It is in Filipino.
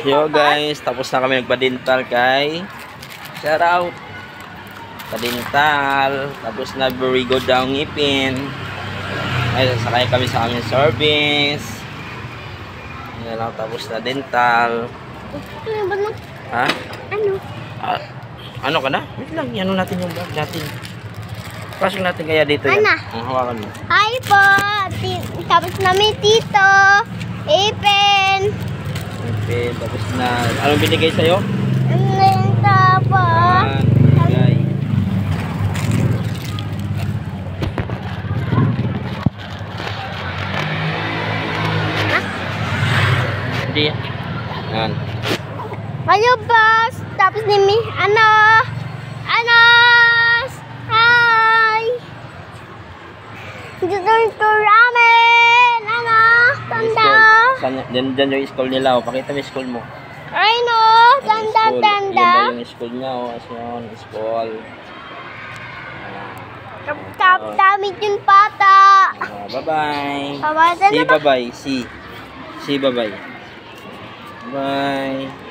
Yo guys, tapos na kami nagpa-dental kay shout out pa-dental, tapos nag-burigo daw ngipin. Ay, sasakay kami sa aming service. Yan lang, tapos na dental. Ha? Ano? Ano ka na? Wait lang, ano natin yung bag natin. Pasok natin kaya dito yan. Ana? Ang hawakan mo. Hi po! Tapos namin tito. Ipen. Okay, tapos na. Anong binigay sa'yo? Lenta po. Binigay. Hindi yan. Yan. Kayo boss. Tapos ni Anos! Hi! Dito ito ramen! Ano? Tanda! Dyan yung school nila. Pakita mo yung school mo. Ay no! Tanda! Yan ba yung school niya? As yun, school. Damit yung pata! Bye-bye. Bye-bye. See bye-bye. See bye-bye. Bye.